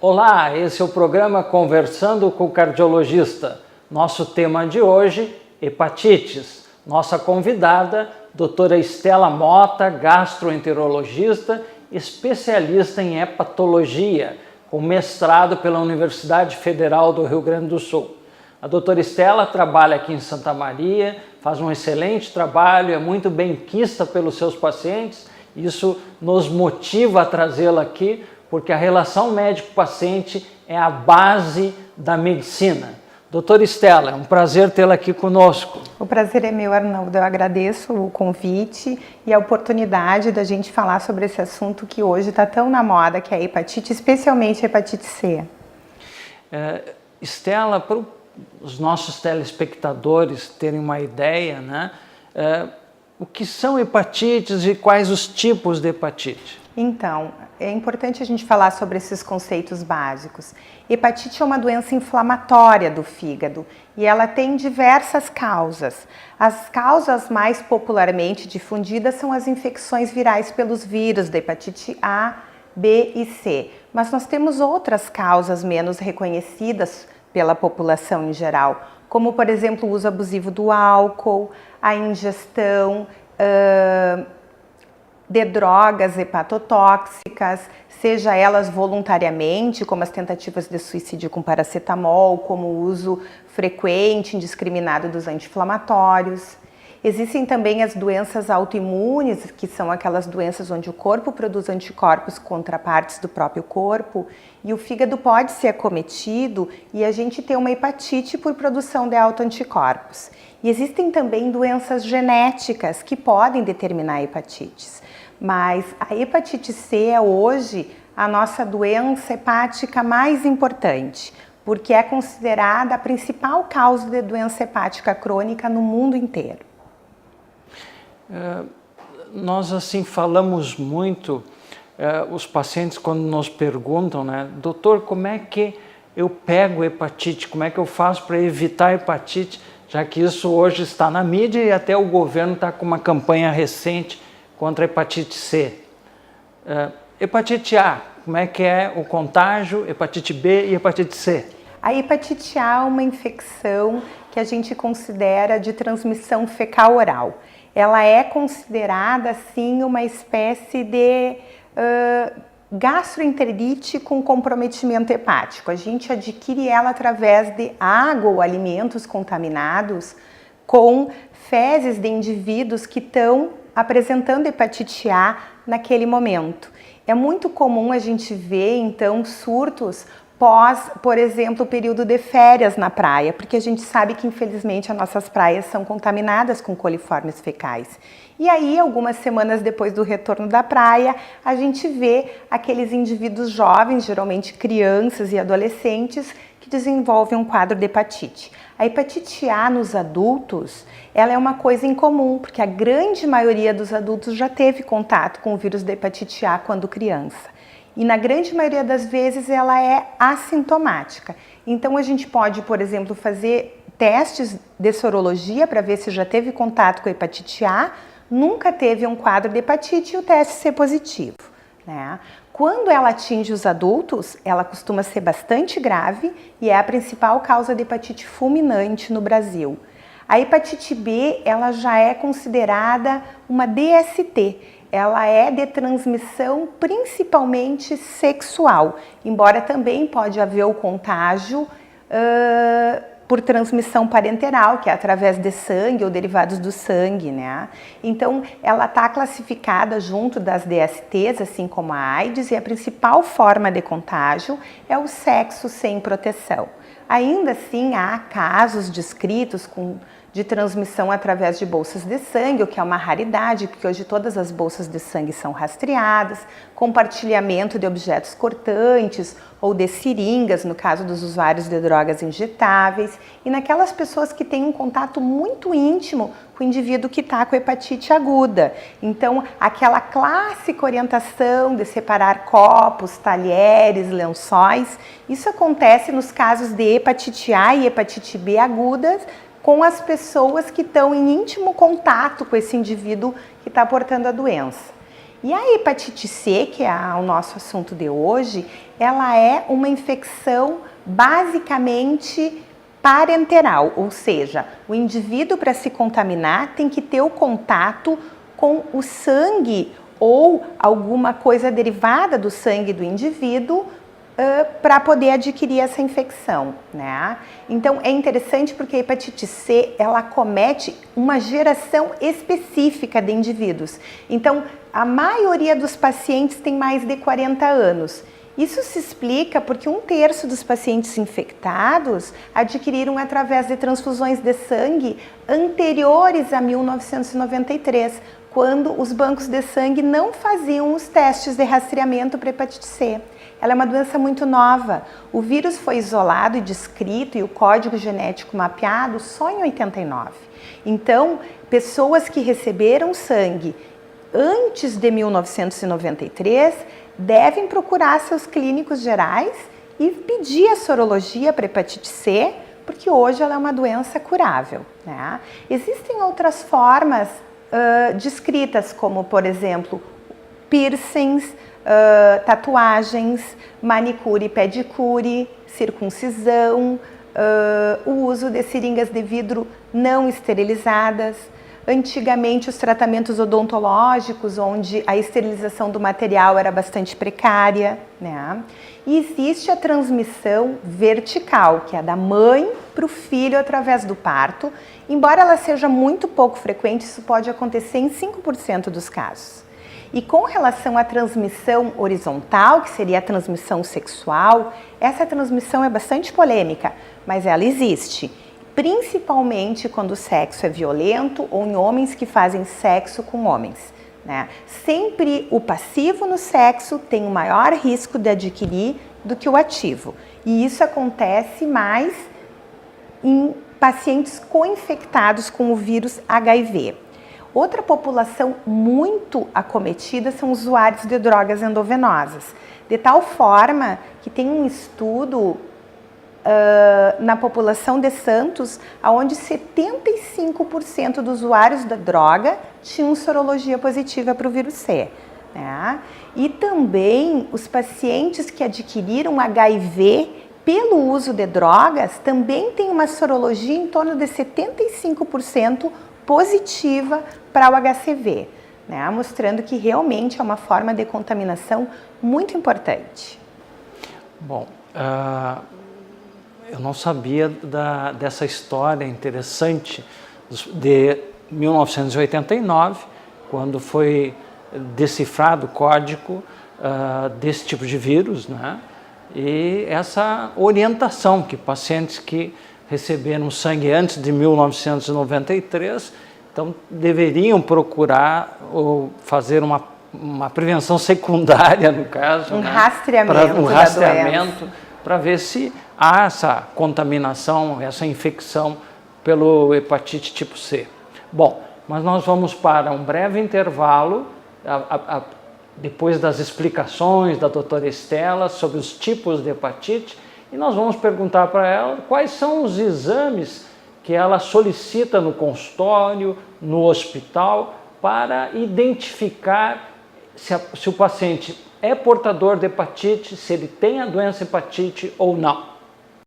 Olá, esse é o programa Conversando com o Cardiologista. Nosso tema de hoje, hepatites. Nossa convidada, doutora Estela Mota, gastroenterologista, especialista em hepatologia, com mestrado pela Universidade Federal do Rio Grande do Sul. A doutora Estela trabalha aqui em Santa Maria, faz um excelente trabalho, é muito benquista pelos seus pacientes. Isso nos motiva a trazê-la aqui, porque a relação médico-paciente é a base da medicina. Doutora Estela, é um prazer tê-la aqui conosco. O prazer é meu, Arnaldo. Eu agradeço o convite e a oportunidade da gente falar sobre esse assunto que hoje está tão na moda, que é a hepatite, especialmente a hepatite C. Estela, para os nossos telespectadores terem uma ideia, né? O que são hepatites e quais os tipos de hepatite? Então, é importante a gente falar sobre esses conceitos básicos. Hepatite é uma doença inflamatória do fígado e ela tem diversas causas. As causas mais popularmente difundidas são as infecções virais pelos vírus da hepatite A, B e C. Mas nós temos outras causas menos reconhecidas pela população em geral, como por exemplo o uso abusivo do álcool, a ingestão de drogas hepatotóxicas, seja elas voluntariamente, como as tentativas de suicídio com paracetamol, como o uso frequente, indiscriminado dos anti-inflamatórios. Existem também as doenças autoimunes, que são aquelas doenças onde o corpo produz anticorpos contra partes do próprio corpo, e o fígado pode ser acometido e a gente tem uma hepatite por produção de autoanticorpos. E existem também doenças genéticas que podem determinar hepatites. Mas a hepatite C é hoje a nossa doença hepática mais importante, porque é considerada a principal causa de doença hepática crônica no mundo inteiro. Nós assim falamos muito, os pacientes quando nos perguntam, né, doutor, como é que eu pego hepatite, como é que eu faço para evitar a hepatite, já que isso hoje está na mídia e até o governo está com uma campanha recente contra a hepatite C. Hepatite A, como é que é o contágio, hepatite B e hepatite C? A hepatite A é uma infecção que a gente considera de transmissão fecal-oral. Ela é considerada, sim, uma espécie de gastroenterite com comprometimento hepático. A gente adquire ela através de água ou alimentos contaminados com fezes de indivíduos que estão apresentando hepatite A naquele momento. É muito comum a gente ver, então, surtos pós, por exemplo, o período de férias na praia, porque a gente sabe que, infelizmente, as nossas praias são contaminadas com coliformes fecais. E aí, algumas semanas depois do retorno da praia, a gente vê aqueles indivíduos jovens, geralmente crianças e adolescentes, que desenvolvem um quadro de hepatite. A hepatite A nos adultos, ela é uma coisa incomum, porque a grande maioria dos adultos já teve contato com o vírus da hepatite A quando criança. E na grande maioria das vezes ela é assintomática. Então a gente pode, por exemplo, fazer testes de sorologia para ver se já teve contato com a hepatite A, nunca teve um quadro de hepatite e o teste ser positivo, né? Quando ela atinge os adultos, ela costuma ser bastante grave e é a principal causa de hepatite fulminante no Brasil. A hepatite B, ela já é considerada uma DST. Ela é de transmissão principalmente sexual, embora também pode haver o contágio por transmissão parenteral, que é através de sangue ou derivados do sangue, né? Então, ela está classificada junto das DSTs, assim como a AIDS, e a principal forma de contágio é o sexo sem proteção. Ainda assim, há casos descritos de transmissão através de bolsas de sangue, o que é uma raridade, porque hoje todas as bolsas de sangue são rastreadas, compartilhamento de objetos cortantes ou de seringas, no caso dos usuários de drogas injetáveis, e naquelas pessoas que têm um contato muito íntimo com o indivíduo que está com hepatite aguda. Então, aquela clássica orientação de separar copos, talheres, lençóis, isso acontece nos casos de hepatite A e hepatite B agudas, com as pessoas que estão em íntimo contato com esse indivíduo que está portando a doença. E a hepatite C, que é o nosso assunto de hoje, ela é uma infecção basicamente parenteral, ou seja, o indivíduo para se contaminar tem que ter o contato com o sangue ou alguma coisa derivada do sangue do indivíduo para poder adquirir essa infecção, né? Então é interessante porque a hepatite C, ela comete uma geração específica de indivíduos. Então a maioria dos pacientes tem mais de 40 anos. Isso se explica porque 1/3 dos pacientes infectados adquiriram através de transfusões de sangue anteriores a 1993, quando os bancos de sangue não faziam os testes de rastreamento para hepatite C. Ela é uma doença muito nova. O vírus foi isolado e descrito e o código genético mapeado só em 89. Então, pessoas que receberam sangue antes de 1993 devem procurar seus clínicos gerais e pedir a sorologia para hepatite C, porque hoje ela é uma doença curável, né? Existem outras formas descritas, como, por exemplo, piercings, tatuagens, manicure e pedicure, circuncisão, o uso de seringas de vidro não esterilizadas. Antigamente, os tratamentos odontológicos, onde a esterilização do material era bastante precária, né? E existe a transmissão vertical, que é da mãe para o filho através do parto. Embora ela seja muito pouco frequente, isso pode acontecer em 5% dos casos. E com relação à transmissão horizontal, que seria a transmissão sexual, essa transmissão é bastante polêmica, mas ela existe. Principalmente quando o sexo é violento ou em homens que fazem sexo com homens, né? Sempre o passivo no sexo tem um maior risco de adquirir do que o ativo. E isso acontece mais em pacientes co-infectados com o vírus HIV. Outra população muito acometida são usuários de drogas endovenosas, de tal forma que tem um estudo na população de Santos, onde 75% dos usuários da droga tinham sorologia positiva para o vírus C, né? E também os pacientes que adquiriram HIV pelo uso de drogas também têm uma sorologia em torno de 75% positiva para o HCV, né? Mostrando que realmente é uma forma de contaminação muito importante. Bom, eu não sabia dessa história interessante de 1989, quando foi decifrado o código desse tipo de vírus, né? E essa orientação que pacientes que receberam sangue antes de 1993, então deveriam procurar ou fazer uma prevenção secundária, no caso, né? Rastreamento para ver se há essa contaminação, essa infecção pelo hepatite tipo C. Bom, mas nós vamos para um breve intervalo, depois das explicações da doutora Estela sobre os tipos de hepatite, e nós vamos perguntar para ela quais são os exames que ela solicita no consultório, no hospital, para identificar se o paciente é portador de hepatite, se ele tem a doença hepatite ou não.